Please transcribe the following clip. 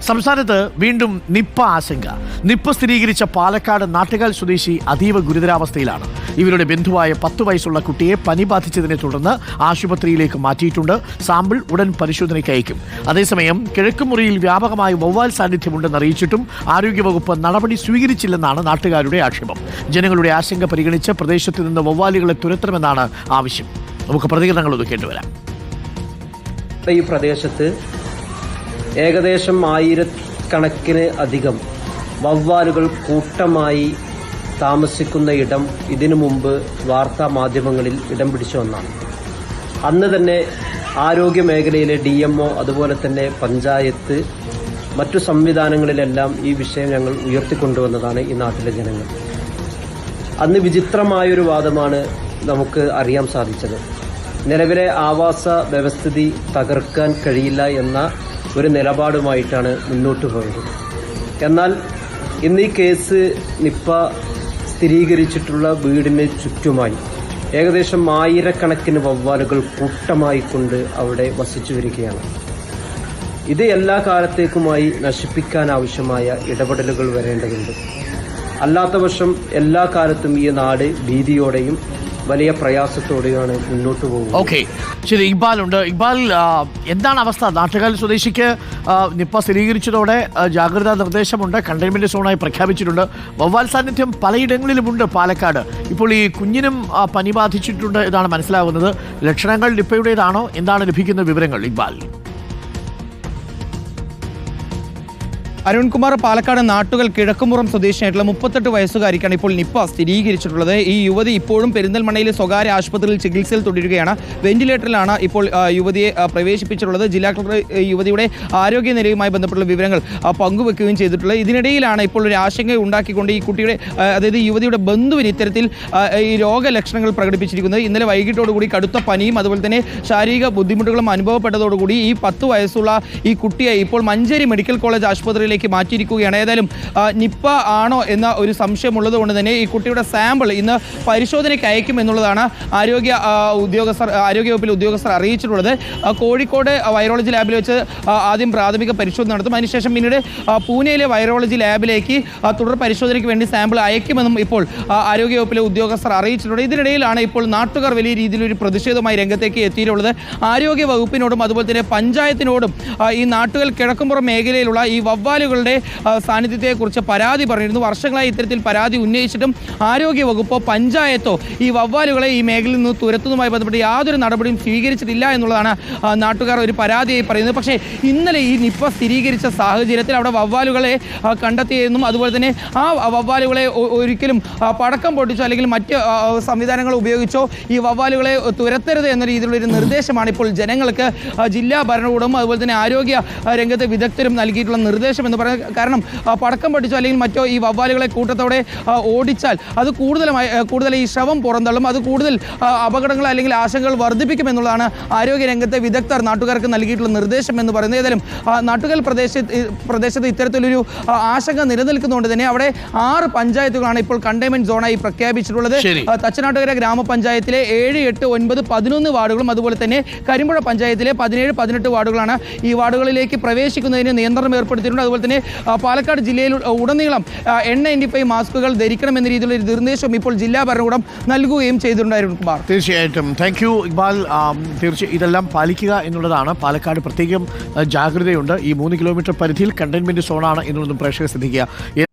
സംസ്ഥാനത്ത് വീണ്ടും നിപ്പ ആശങ്ക. നിപ്പ സ്ഥിരീകരിച്ച പാലക്കാട് നാട്ടുകാൽ സ്വദേശി അതീവ ഗുരുതരാവസ്ഥയിലാണ്. ഇവരുടെ ബന്ധുവായ 10 വയസ്സുള്ള കുട്ടിയെ പനി ബാധിച്ചതിനെ തുടർന്ന് ആശുപത്രിയിലേക്ക് മാറ്റിയിട്ടുണ്ട്. സാമ്പിൾ ഉടൻ പരിശോധനയ്ക്ക് അയക്കും. അതേസമയം കിഴക്കുമുറിയിൽ വ്യാപകമായ വവ്വാൽ സാന്നിധ്യമുണ്ടെന്ന് അറിയിച്ചിട്ടും ആരോഗ്യവകുപ്പ് നടപടി സ്വീകരിച്ചില്ലെന്നാണ് നാട്ടുകാരുടെ ആക്ഷേപം. ജനങ്ങളുടെ ആശങ്ക പരിഗണിച്ച് പ്രദേശത്ത് നിന്ന് വവ്വാലുകളെ തുരത്തണമെന്നാണ് ആവശ്യം. നമുക്ക് പ്രതികരണങ്ങളൊന്ന് കേട്ടുവരാം. ഈ പ്രദേശത്ത് ഏകദേശം 1000 കണക്കിന് അധികം വവ്വാലുകൾ കൂട്ടമായി താമസിക്കുന്ന ഇടം ഇതിനു മുമ്പ് വാർത്താ മാധ്യമങ്ങളിൽ ഇടം പിടിച്ച ഒന്നാണ്. അന്ന് തന്നെ ആരോഗ്യ മേഖലയിലെ DMO അതുപോലെ തന്നെ പഞ്ചായത്ത് മറ്റു സംവിധാനങ്ങളിലെല്ലാം ഈ വിഷയം ഞങ്ങൾ ഉയർത്തിക്കൊണ്ടുവന്നതാണ് ഈ നാട്ടിലെ ജനങ്ങൾ. അന്ന് വിചിത്രമായൊരു വാദമാണ് നമുക്ക് അറിയാൻ സാധിച്ചത്. നിലവിലെ ആവാസ വ്യവസ്ഥിതി തകർക്കാൻ കഴിയില്ല എന്ന ഒരു നിലപാടുമായിട്ടാണ് മുന്നോട്ട് പോയത്. എന്നാൽ ഇന്ന് ഈ കേസ് നിപ്പ സ്ഥിരീകരിച്ചിട്ടുള്ള വീടിന് ചുറ്റുമായി ഏകദേശം 1000 കണക്കിന് വവ്വാലുകൾ കൂട്ടമായി കൊണ്ട് അവിടെ വസിച്ചു വരികയാണ്. ഇത് എല്ലാ കാലത്തേക്കുമായി നശിപ്പിക്കാനാവശ്യമായ ഇടപെടലുകൾ വരേണ്ടതുണ്ട്. അല്ലാത്ത പക്ഷം എല്ലാ കാലത്തും ഈ നാട് ഭീതിയോടെയും വലിയ പ്രയാസത്തോടെയാണ് മുന്നോട്ട് പോകുന്നത്. ഓക്കെ, ശരി. ഇക്ബാൽ ഉണ്ട്. ഇക്ബാൽ, എന്താണ് അവസ്ഥ? നാട്ടുകാൽ സ്വദേശിക്ക് നിപ്പ സ്ഥിരീകരിച്ചതോടെ ജാഗ്രതാ നിർദ്ദേശമുണ്ട്, കണ്ടെയ്ൻമെന്റ് സോണായി പ്രഖ്യാപിച്ചിട്ടുണ്ട്. വവ്വാൽ സാന്നിധ്യം പലയിടങ്ങളിലുമുണ്ട് പാലക്കാട്. ഇപ്പോൾ ഈ കുഞ്ഞിനും പനി ബാധിച്ചിട്ടുണ്ട് എന്നാണ് മനസ്സിലാകുന്നത്. ലക്ഷണങ്ങൾ നിപ്പയുടേതാണോ? എന്താണ് ലഭിക്കുന്ന വിവരങ്ങൾ ഇക്ബാൽ? അരുൺകുമാർ, പാലക്കാട് നാട്ടുകൽ കിഴക്കുമുറം സ്വദേശിയായിട്ടുള്ള 38 വയസ്സുകാരിക്കാണ് ഇപ്പോൾ നിപ്പ സ്ഥിരീകരിച്ചിട്ടുള്ളത്. ഈ യുവതി ഇപ്പോഴും പെരിന്തൽമണ്ണയിലെ സ്വകാര്യ ആശുപത്രിയിൽ ചികിത്സയിൽ തുടരുകയാണ്. വെന്റിലേറ്ററിലാണ് ഇപ്പോൾ യുവതിയെ പ്രവേശിപ്പിച്ചിട്ടുള്ളത്. ജില്ലാ കളക്ടർ യുവതിയുടെ ആരോഗ്യനിലയുമായി ബന്ധപ്പെട്ടുള്ള വിവരങ്ങൾ പങ്കുവെക്കുകയും ചെയ്തിട്ടുള്ളത്. ഇതിനിടയിലാണ് ഇപ്പോൾ ഒരു ആശങ്ക ഉണ്ടാക്കിക്കൊണ്ട് ഈ കുട്ടിയുടെ, അതായത് യുവതിയുടെ ബന്ധുവിന് ഇത്തരത്തിൽ ഈ രോഗലക്ഷണങ്ങൾ പ്രകടിപ്പിച്ചിരിക്കുന്നത്. ഇന്നലെ വൈകിട്ടോടുകൂടി കടുത്ത പനിയും അതുപോലെ തന്നെ ശാരീരിക ബുദ്ധിമുട്ടുകളും അനുഭവപ്പെട്ടതോടുകൂടി ഈ 10 വയസ്സുള്ള ഈ കുട്ടിയെ ഇപ്പോൾ മഞ്ചേരി മെഡിക്കൽ കോളേജ് ആശുപത്രിയിൽ മാറ്റിയിരിക്കുകയാണ്. ഏതായാലും നിപ്പ ആണോ എന്ന ഒരു സംശയമുള്ളത് കൊണ്ട് തന്നെ ഈ കുട്ടിയുടെ സാമ്പിൾ ഇന്ന് പരിശോധനയ്ക്ക് അയക്കും എന്നുള്ളതാണ് ആരോഗ്യവകുപ്പിലെ ഉദ്യോഗസ്ഥർ അറിയിച്ചിട്ടുള്ളത്. കോഴിക്കോട് വൈറോളജി ലാബിൽ വെച്ച് ആദ്യം പ്രാഥമിക പരിശോധന നടത്തും. അതിനുശേഷം പിന്നീട് പൂനെയിലെ വൈറോളജി ലാബിലേക്ക് തുടർ പരിശോധനയ്ക്ക് വേണ്ടി സാമ്പിൾ അയക്കുമെന്നും ഇപ്പോൾ ആരോഗ്യവകുപ്പിലെ ഉദ്യോഗസ്ഥർ അറിയിച്ചിട്ടുണ്ട്. ഇതിനിടയിലാണ് ഇപ്പോൾ നാട്ടുകാർ വലിയ രീതിയിലൊരു പ്രതിഷേധവുമായി രംഗത്തേക്ക് എത്തിയിട്ടുള്ളത്. ആരോഗ്യ വകുപ്പിനോടും അതുപോലെ തന്നെ പഞ്ചായത്തിനോടും ഈ നാട്ടുകൽ കിഴക്കുംപുറം മേഖലയിലുള്ള ഈ വവ്വാലുകളുടെ സാന്നിധ്യത്തെക്കുറിച്ച് പരാതി പറഞ്ഞിരുന്നു. വർഷങ്ങളായി ഇത്തരത്തിൽ പരാതി ഉന്നയിച്ചിട്ടും ആരോഗ്യവകുപ്പോ പഞ്ചായത്തോ ഈ വവ്വാലുകളെ ഈ മേഖലയിൽ നിന്ന് തുരത്തുന്നതുമായി ബന്ധപ്പെട്ട് യാതൊരു നടപടിയും സ്വീകരിച്ചിട്ടില്ല എന്നുള്ളതാണ് നാട്ടുകാർ ഒരു പരാതിയായി പറയുന്നത്. പക്ഷേ ഇന്നലെ ഈ നിപ്പ സ്ഥിരീകരിച്ച സാഹചര്യത്തിൽ അവിടെ വവ്വാലുകളെ കണ്ടെത്തിയെന്നും അതുപോലെ തന്നെ ആ വവ്വാലുകളെ ഒരിക്കലും പടക്കം പൊട്ടിച്ചോ അല്ലെങ്കിൽ മറ്റ് സംവിധാനങ്ങൾ ഉപയോഗിച്ചോ ഈ വവ്വാലുകളെ തുരത്തരുത് എന്ന രീതിയിലുള്ള ഒരു നിർദ്ദേശമാണ് ഇപ്പോൾ ജനങ്ങൾക്ക് ജില്ലാ ഭരണകൂടവും അതുപോലെ തന്നെ ആരോഗ്യ രംഗത്തെ വിദഗ്ധരും നൽകിയിട്ടുള്ള നിർദ്ദേശം എന്ന് പറയുന്നത്. കാരണം പടക്കം പൊട്ടിച്ചോ അല്ലെങ്കിൽ മറ്റോ ഈ വവ്വാലുകളെ കൂട്ടത്തോടെ ഓടിച്ചാൽ അത് കൂടുതൽ ഈ ശ്രവം പുറന്തള്ളും. അത് കൂടുതൽ അപകടങ്ങൾ അല്ലെങ്കിൽ ആശങ്കകൾ വർദ്ധിപ്പിക്കുമെന്നുള്ളതാണ് ആരോഗ്യ രംഗത്തെ വിദഗ്ധർ നാട്ടുകാർക്ക് നൽകിയിട്ടുള്ള നിർദ്ദേശം എന്ന് പറയുന്നത്. ഏതായാലും നാട്ടുകൽ പ്രദേശത്ത് ഇത്തരത്തിലൊരു ആശങ്ക നിലനിൽക്കുന്നതുകൊണ്ട് തന്നെ അവിടെ 6 പഞ്ചായത്തുകളാണ് ഇപ്പോൾ കണ്ടെയ്ൻമെന്റ് സോണായി പ്രഖ്യാപിച്ചിട്ടുള്ളത്. തച്ചനാട്ടുകര ഗ്രാമപഞ്ചായത്തിലെ 7, 8, 9, 11 വാർഡുകളും അതുപോലെ തന്നെ കരിമ്പുഴ പഞ്ചായത്തിലെ 17, 18 വാർഡുകളാണ്. ഈ വാർഡുകളിലേക്ക് പ്രവേശിക്കുന്നതിന് നിയന്ത്രണം ഏർപ്പെടുത്തിയിട്ടുണ്ട്. അതുപോലെ തന്നെ പാലക്കാട് ജില്ലയിൽ ഉടനീളം N95 മാസ്കുകൾ ധരിക്കണം എന്ന രീതിയിലുള്ള ഒരു നിർദ്ദേശം ഇപ്പോൾ ജില്ലാ ഭരണകൂടം നൽകുകയും ചെയ്തിട്ടുണ്ടായിരുന്നു. തീർച്ചയായിട്ടും താങ്ക് യു ഇക്ബാൽ. തീർച്ചയായും ഇതെല്ലാം പാലിക്കുക എന്നുള്ളതാണ്. പാലക്കാട് പ്രത്യേകം ജാഗ്രതയുണ്ട്. ഈ 3 കിലോമീറ്റർ പരിധിയിൽ കണ്ടെയ്ൻമെന്റ് സോണാണ് എന്നുള്ളതും പ്രേക്ഷകർ ശ്രദ്ധിക്കുക.